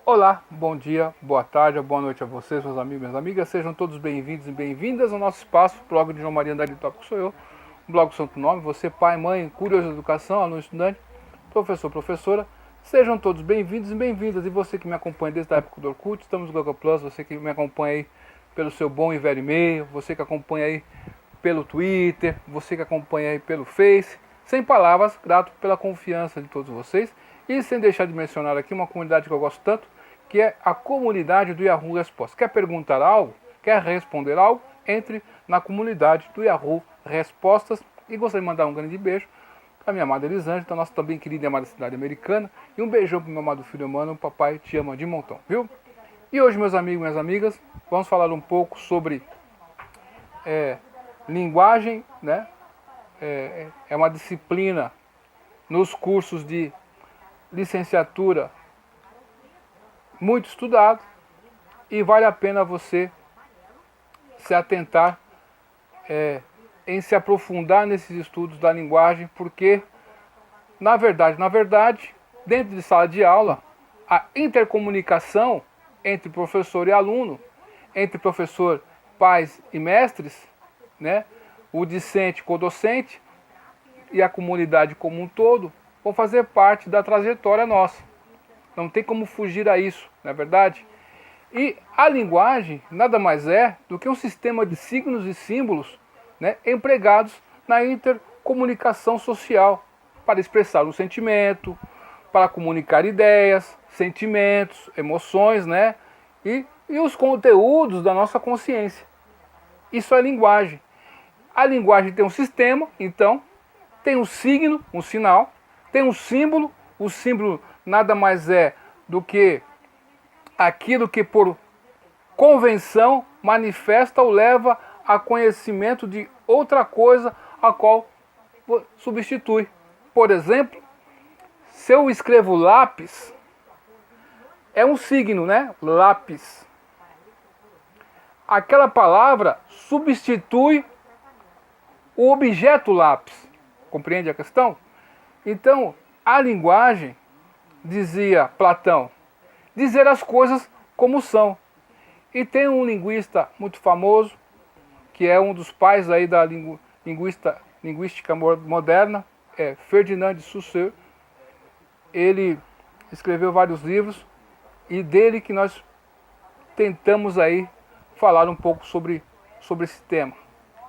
Olá, bom dia, boa tarde, boa noite a vocês, meus amigos e minhas amigas. Sejam todos bem-vindos e bem-vindas ao nosso espaço, blog de João Maria Andrade Tópico sou eu, blog Santo Nome. Você, pai, mãe, curioso de educação, aluno, estudante, professor, professora, sejam todos bem-vindos e bem-vindas. E você que me acompanha desde a época do Orkut, estamos no Google Plus, você que me acompanha aí pelo seu bom e velho e-mail, você que acompanha aí pelo Twitter, você que acompanha aí pelo Face. Sem palavras, grato pela confiança de todos vocês. E sem deixar de mencionar aqui uma comunidade que eu gosto tanto, que é a comunidade do Yahoo Respostas. Quer perguntar algo? Quer responder algo? Entre na comunidade do Yahoo Respostas. E gostaria de mandar um grande beijo para minha amada Elisângela, nossa também querida e amada cidade americana. E um beijão para o meu amado filho humano, o papai te ama de montão, viu? E hoje, meus amigos e minhas amigas, vamos falar um pouco sobre linguagem, né? É uma disciplina nos cursos de licenciatura muito estudado e vale a pena você se atentar em se aprofundar nesses estudos da linguagem, porque na verdade, dentro de sala de aula, a intercomunicação entre professor e aluno, entre professor, pais e mestres, né, o discente com o docente e a comunidade como um todo, vão fazer parte da trajetória nossa. Não tem como fugir a isso, não é verdade? E a linguagem nada mais é do que um sistema de signos e símbolos, né, empregados na intercomunicação social para expressar um sentimento, para comunicar ideias, sentimentos, emoções, né, e os conteúdos da nossa consciência. Isso é linguagem. A linguagem tem um sistema, então, tem um signo, um sinal, tem um símbolo. O símbolo nada mais é do que aquilo que por convenção manifesta ou leva a conhecimento de outra coisa a qual substitui. Por exemplo, se eu escrevo lápis, é um signo, né? Lápis. Aquela palavra substitui o objeto lápis. Compreende a questão? Então, a linguagem, dizia Platão, dizer as coisas como são. E tem um linguista muito famoso, que é um dos pais aí da linguística moderna, Ferdinand de Saussure. Ele escreveu vários livros e dele que nós tentamos aí falar um pouco sobre esse tema.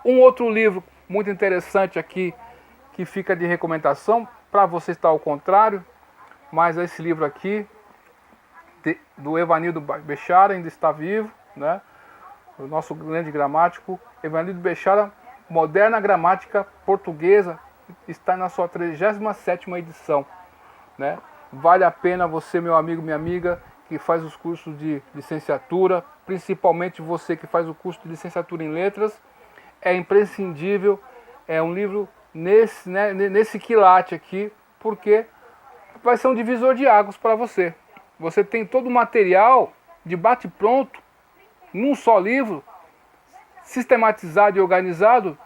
Um outro livro muito interessante aqui, que fica de recomendação, para você estar ao contrário, mas esse livro aqui, do Evanildo Bechara, ainda está vivo, né? O nosso grande gramático, Evanildo Bechara, Moderna Gramática Portuguesa, está na sua 37ª edição, né? Vale a pena você, meu amigo, minha amiga, que faz os cursos de licenciatura, principalmente você que faz o curso de licenciatura em letras, é imprescindível, é um livro nesse quilate aqui, porque vai ser um divisor de águas para você. Você tem todo o material de bate-pronto, num só livro, sistematizado e organizado,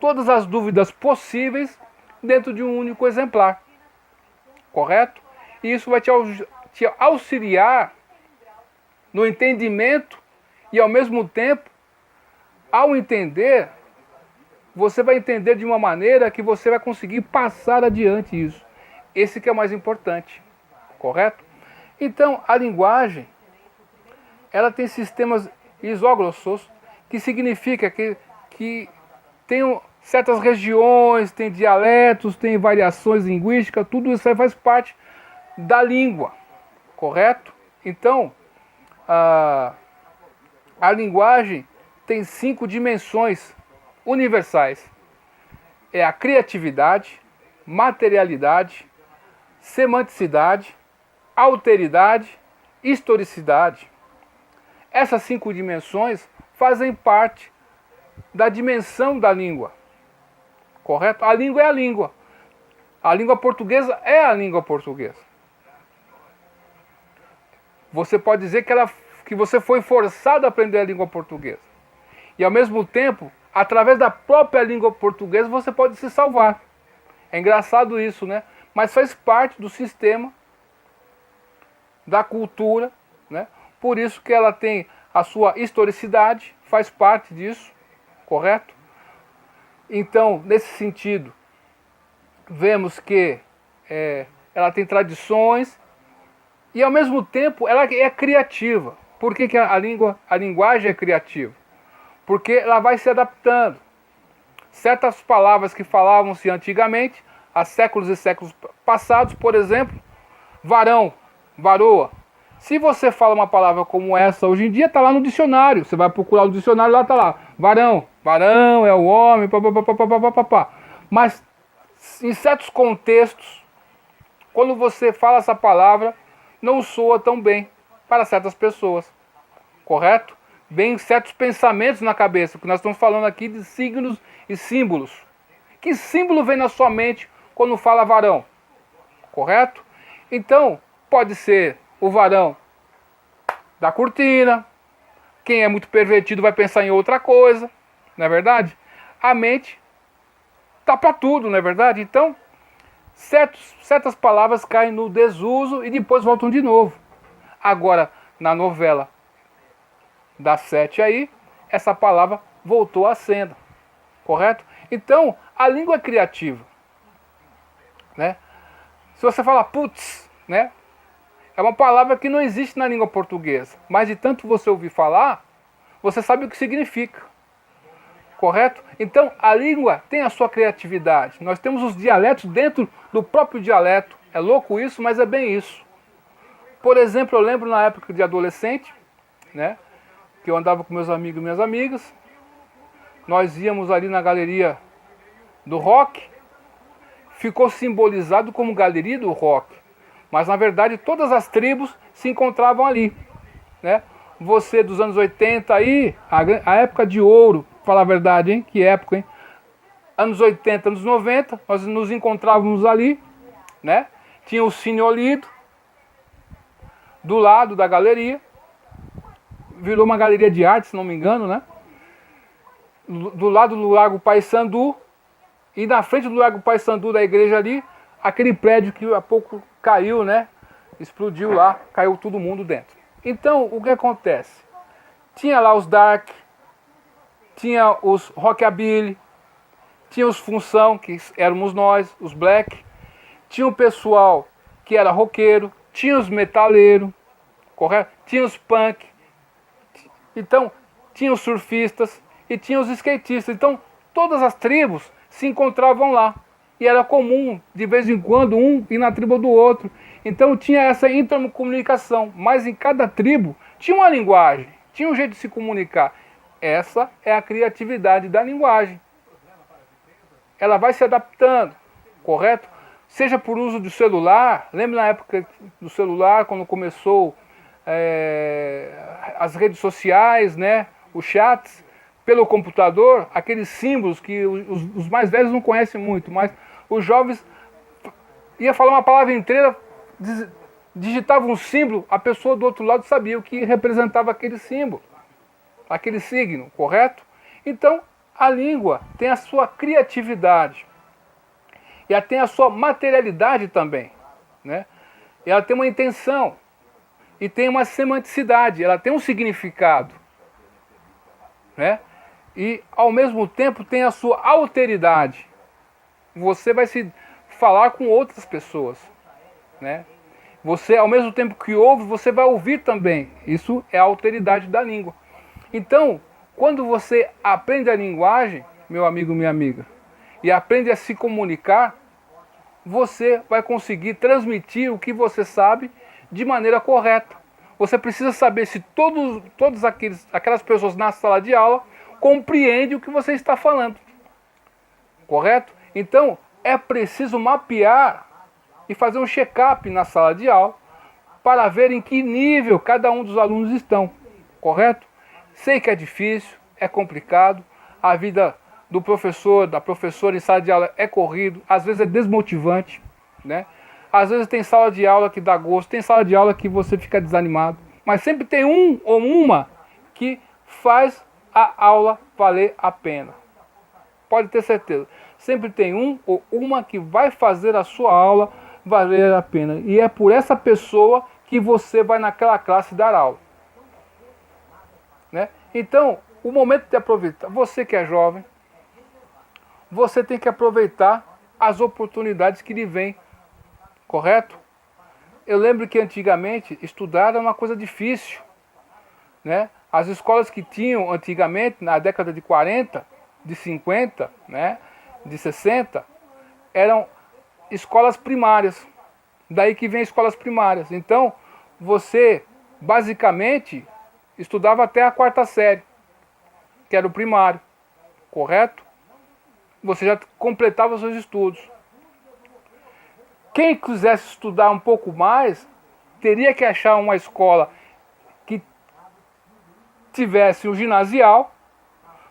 todas as dúvidas possíveis dentro de um único exemplar. Correto? E isso vai te auxiliar no entendimento e, ao mesmo tempo, ao entender, você vai entender de uma maneira que você vai conseguir passar adiante isso. Esse que é o mais importante. Correto? Então, a linguagem, ela tem sistemas isóglossos, que significa que tem certas regiões, tem dialetos, tem variações linguísticas, tudo isso aí faz parte da língua, correto? Então, a linguagem tem 5 dimensões universais. É a criatividade, materialidade, semanticidade, alteridade, historicidade. Essas 5 dimensões fazem parte da dimensão da língua, correto? A língua é a língua. A língua portuguesa é a língua portuguesa. Você pode dizer que você foi forçado a aprender a língua portuguesa. E ao mesmo tempo, através da própria língua portuguesa, você pode se salvar. É engraçado isso, né? Mas faz parte do sistema, da cultura Por isso que ela tem a sua historicidade, faz parte disso, correto? Então, nesse sentido, vemos que ela tem tradições e, ao mesmo tempo, ela é criativa. Por que a linguagem é criativa? Porque ela vai se adaptando. Certas palavras que falavam-se antigamente, há séculos e séculos passados, por exemplo, varão, varoa. Se você fala uma palavra como essa hoje em dia, está lá no dicionário. Você vai procurar no dicionário, lá está lá. Varão, varão é o homem, papapá. Mas em certos contextos, quando você fala essa palavra, não soa tão bem para certas pessoas. Correto? Vem certos pensamentos na cabeça, que nós estamos falando aqui de signos e símbolos. Que símbolo vem na sua mente quando fala varão? Correto? Então, pode ser o varão da cortina. Quem é muito pervertido vai pensar em outra coisa, não é verdade? A mente tá para tudo, não é verdade? Então, certas palavras caem no desuso e depois voltam de novo. Agora, na novela das 7 aí, essa palavra voltou à cena, correto? Então, a língua é criativa, né? Se você falar putz, né? É uma palavra que não existe na língua portuguesa, mas de tanto você ouvir falar, você sabe o que significa, correto? Então, a língua tem a sua criatividade. Nós temos os dialetos dentro do próprio dialeto. É louco isso, mas é bem isso. Por exemplo, eu lembro na época de adolescente, né? Que eu andava com meus amigos e minhas amigas. Nós íamos ali na galeria do rock. Ficou simbolizado como galeria do rock. Mas na verdade todas as tribos se encontravam ali, né? Você dos anos 80 aí, a época de ouro, falar a verdade, hein? Que época, hein? Anos 80, anos 90, nós nos encontrávamos ali, né? Tinha o Cine Olido do lado da galeria. Virou uma galeria de arte, se não me engano, né? Do lado do Lago Paissandu. E na frente do Lago Paissandu, da igreja ali, aquele prédio que há pouco caiu, né? Explodiu lá, caiu todo mundo dentro. Então, o que acontece? Tinha lá os dark, tinha os rockabilly, tinha os função, que éramos nós, os black, tinha o pessoal que era roqueiro, tinha os metaleiros, correto? Tinha os punk, então tinha os surfistas e tinha os skatistas. Então, todas as tribos se encontravam lá. E era comum, de vez em quando, um ir na tribo do outro. Então tinha essa intercomunicação. Mas em cada tribo tinha uma linguagem, tinha um jeito de se comunicar. Essa é a criatividade da linguagem. Ela vai se adaptando, correto? Seja por uso do celular. Lembra na época do celular, quando começou as redes sociais, né? Os chats, pelo computador, aqueles símbolos que os mais velhos não conhecem muito, mas os jovens ia falar uma palavra inteira, digitava um símbolo, a pessoa do outro lado sabia o que representava aquele símbolo, aquele signo, correto? Então, a língua tem a sua criatividade e ela tem a sua materialidade também, né? E ela tem uma intenção e tem uma semanticidade, ela tem um significado, né? E ao mesmo tempo tem a sua alteridade. Você vai se falar com outras pessoas, né? Você, ao mesmo tempo que ouve, você vai ouvir também. Isso é a alteridade da língua. Então, quando você aprende a linguagem, meu amigo, minha amiga, e aprende a se comunicar, você vai conseguir transmitir o que você sabe de maneira correta. Você precisa saber se todas aquelas pessoas na sala de aula compreendem o que você está falando. Correto? Então, é preciso mapear e fazer um check-up na sala de aula para ver em que nível cada um dos alunos estão. Correto? Sei que é difícil, é complicado, a vida do professor, da professora em sala de aula é corrido, às vezes é desmotivante, né? Às vezes tem sala de aula que dá gosto, tem sala de aula que você fica desanimado, mas sempre tem um ou uma que faz a aula valer a pena. Pode ter certeza. Sempre tem um ou uma que vai fazer a sua aula valer a pena. E é por essa pessoa que você vai naquela classe dar aula. né? Então, o momento de aproveitar, você que é jovem, você tem que aproveitar as oportunidades que lhe vêm, correto? Eu lembro que antigamente estudar era uma coisa difícil, né? As escolas que tinham antigamente, na década de 40, de 50, né, de 60, eram escolas primárias. Daí que vem escolas primárias. Então, você basicamente estudava até a quarta série, que era o primário, correto? Você já completava os seus estudos. Quem quisesse estudar um pouco mais, teria que achar uma escola que tivesse um ginasial,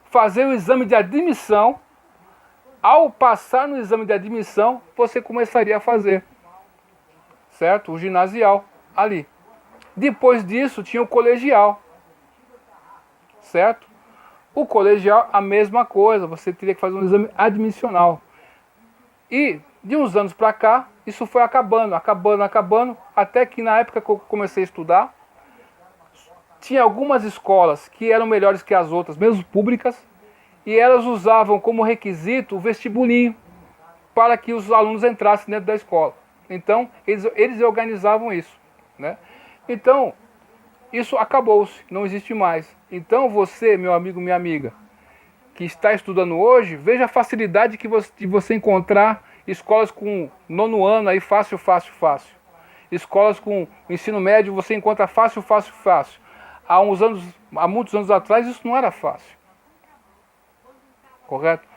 fazer o exame de admissão. Ao passar no exame de admissão, você começaria a fazer, certo? O ginasial ali. Depois disso, tinha o colegial, certo? O colegial, a mesma coisa, você teria que fazer um exame admissional. E de uns anos para cá, isso foi acabando, até que na época que eu comecei a estudar, tinha algumas escolas que eram melhores que as outras, mesmo públicas, e elas usavam como requisito o vestibulinho para que os alunos entrassem dentro da escola. Então, eles organizavam isso, né? Então, isso acabou-se, não existe mais. Então, você, meu amigo, minha amiga, que está estudando hoje, veja a facilidade de você encontrar escolas com nono ano aí fácil. Escolas com ensino médio você encontra fácil. Há muitos anos atrás isso não era fácil. Correto?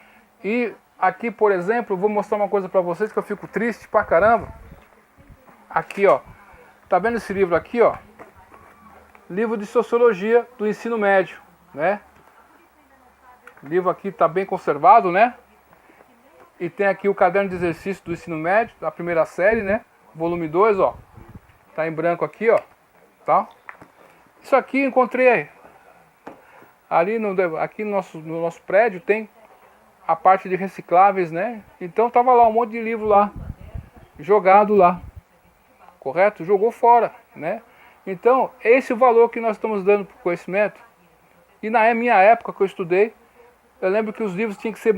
E aqui, por exemplo, eu vou mostrar uma coisa para vocês que eu fico triste pra caramba. Aqui, ó. Tá vendo esse livro aqui, ó? Livro de Sociologia do Ensino Médio, né? O livro aqui tá bem conservado, né? E tem aqui o caderno de exercício do ensino médio, da primeira série, né? Volume 2, ó. Tá em branco aqui, ó. Tá? Isso aqui eu encontrei ali aqui no nosso prédio tem a parte de recicláveis, né? Então tava lá um monte de livro lá, jogado lá, correto? Jogou fora, né? Então, esse é o valor que nós estamos dando para o conhecimento. E na minha época que eu estudei, eu lembro que os livros tinham que ser...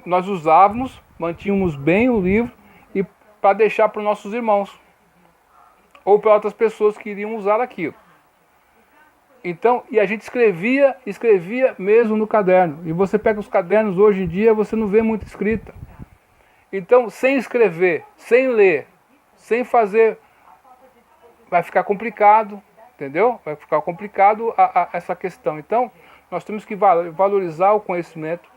Nós usávamos, mantínhamos bem o livro e para deixar para os nossos irmãos. Ou para outras pessoas que iriam usar aquilo. Então, e a gente escrevia mesmo no caderno. E você pega os cadernos hoje em dia, você não vê muita escrita. Então, sem escrever, sem ler, sem fazer, vai ficar complicado, entendeu? Vai ficar complicado essa questão. Então, nós temos que valorizar o conhecimento,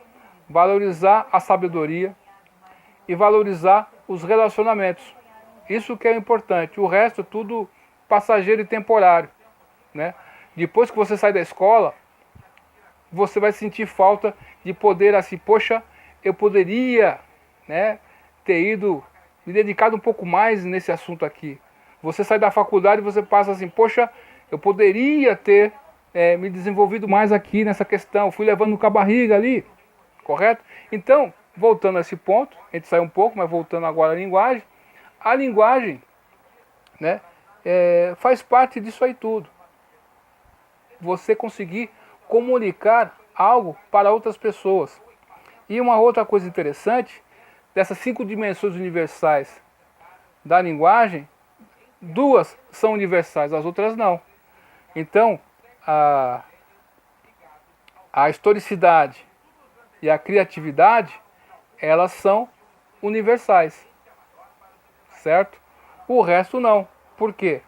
valorizar a sabedoria e valorizar os relacionamentos. Isso que é importante. O resto é tudo passageiro e temporário, né? Depois que você sai da escola, você vai sentir falta de poder assim, poxa, eu poderia, né, ter ido, me dedicado um pouco mais nesse assunto aqui. Você sai da faculdade e você passa assim, poxa, eu poderia ter me desenvolvido mais aqui nessa questão, fui levando com a barriga ali, correto? Então, voltando a esse ponto, a gente saiu um pouco, mas voltando agora à linguagem, né, faz parte disso aí tudo. Você conseguir comunicar algo para outras pessoas. E uma outra coisa interessante, dessas 5 dimensões universais da linguagem, 2 são universais, as outras não. Então, a historicidade e a criatividade, elas são universais, certo? O resto não. Por quê?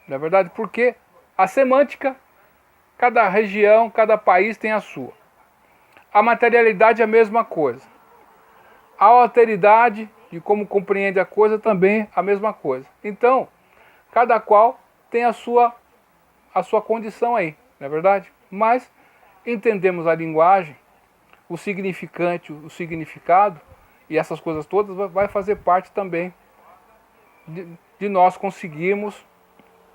Na verdade, porque a semântica, cada região, cada país tem a sua. A materialidade é a mesma coisa. A alteridade de como compreende a coisa também a mesma coisa. Então, cada qual tem a sua condição aí, não é verdade? Mas entendemos a linguagem, o significante, o significado e essas coisas todas vai fazer parte também de nós conseguirmos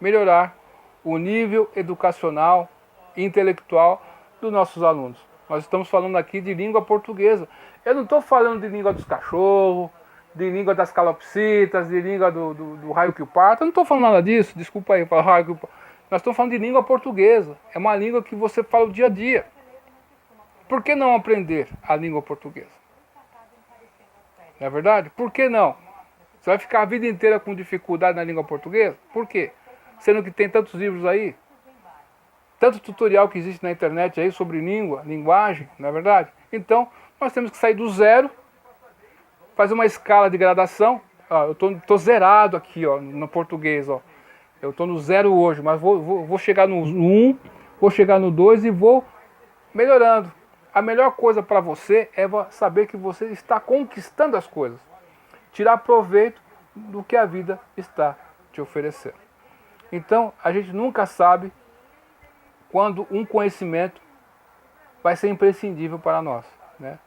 melhorar o nível educacional e intelectual dos nossos alunos. Nós estamos falando aqui de língua portuguesa. Eu não estou falando de língua dos cachorros, de língua das calopsitas, de língua do raio que o parta. Eu não estou falando nada disso, desculpa aí, raio que o parta. Nós estamos falando de língua portuguesa. É uma língua que você fala o dia a dia. Por que não aprender a língua portuguesa? Não é verdade? Por que não? Você vai ficar a vida inteira com dificuldade na língua portuguesa? Por quê? Sendo que tem tantos livros aí, tanto tutorial que existe na internet aí sobre língua, linguagem, não é verdade? Então, nós temos que sair do zero, fazer uma escala de gradação. Ó, eu tô zerado aqui, ó, no português, ó. Eu estou no 0 hoje, mas vou chegar no 1, vou chegar no 2 e vou melhorando. A melhor coisa para você é saber que você está conquistando as coisas. Tirar proveito do que a vida está te oferecendo. Então, a gente nunca sabe quando um conhecimento vai ser imprescindível para nós, né?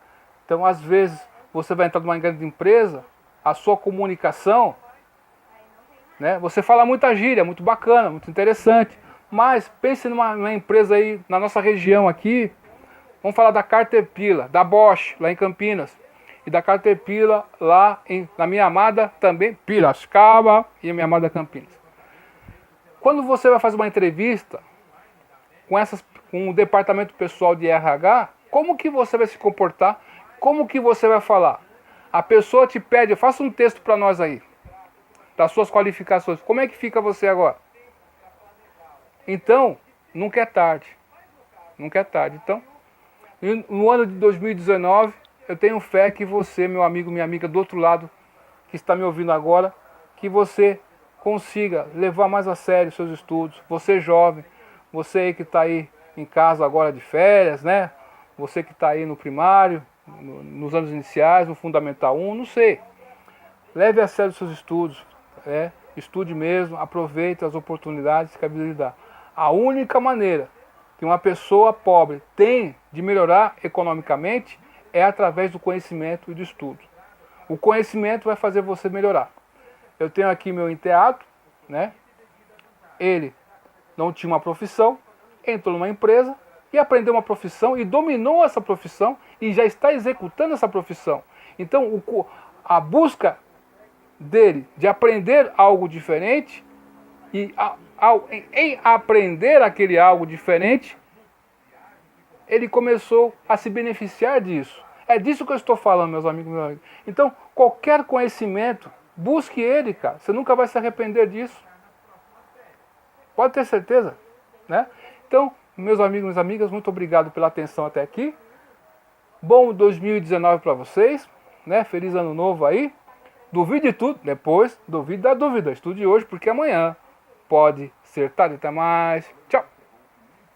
Então, às vezes, você vai entrar numa grande empresa, a sua comunicação, né? Você fala muita gíria, muito bacana, muito interessante. Mas pense numa empresa aí, na nossa região aqui. Vamos falar da Caterpillar, da Bosch, lá em Campinas. E da Caterpillar lá na minha amada também, Piracicaba e a minha amada Campinas. Quando você vai fazer uma entrevista com o departamento pessoal de RH, como que você vai se comportar? Como que você vai falar? A pessoa te pede, faça um texto para nós aí, das suas qualificações. Como é que fica você agora? Então, nunca é tarde. Nunca é tarde. Então, no ano de 2019, eu tenho fé que você, meu amigo, minha amiga do outro lado, que está me ouvindo agora, que você consiga levar mais a sério seus estudos. Você jovem, você aí que está aí em casa agora de férias, né? Você que está aí no primário, nos anos iniciais, no Fundamental 1, não sei. Leve a sério seus estudos. Estude mesmo, aproveite as oportunidades que a vida lhe dá. A única maneira que uma pessoa pobre tem de melhorar economicamente é através do conhecimento e do estudo. O conhecimento vai fazer você melhorar. Eu tenho aqui meu enteado, né? Ele não tinha uma profissão, entrou numa empresa e aprendeu uma profissão e dominou essa profissão e já está executando essa profissão. Então, a busca dele de aprender algo diferente e em aprender aquele algo diferente, ele começou a se beneficiar disso. É disso que eu estou falando, meus amigos, meus amigos. Então, qualquer conhecimento, busque ele, cara. Você nunca vai se arrepender disso. Pode ter certeza, né? Então, meus amigos e minhas amigas, muito obrigado pela atenção até aqui. Bom 2019 para vocês, né? Feliz ano novo aí. Duvide de tudo, depois duvide da dúvida. Estude hoje, porque amanhã pode ser tarde. Até mais. Tchau.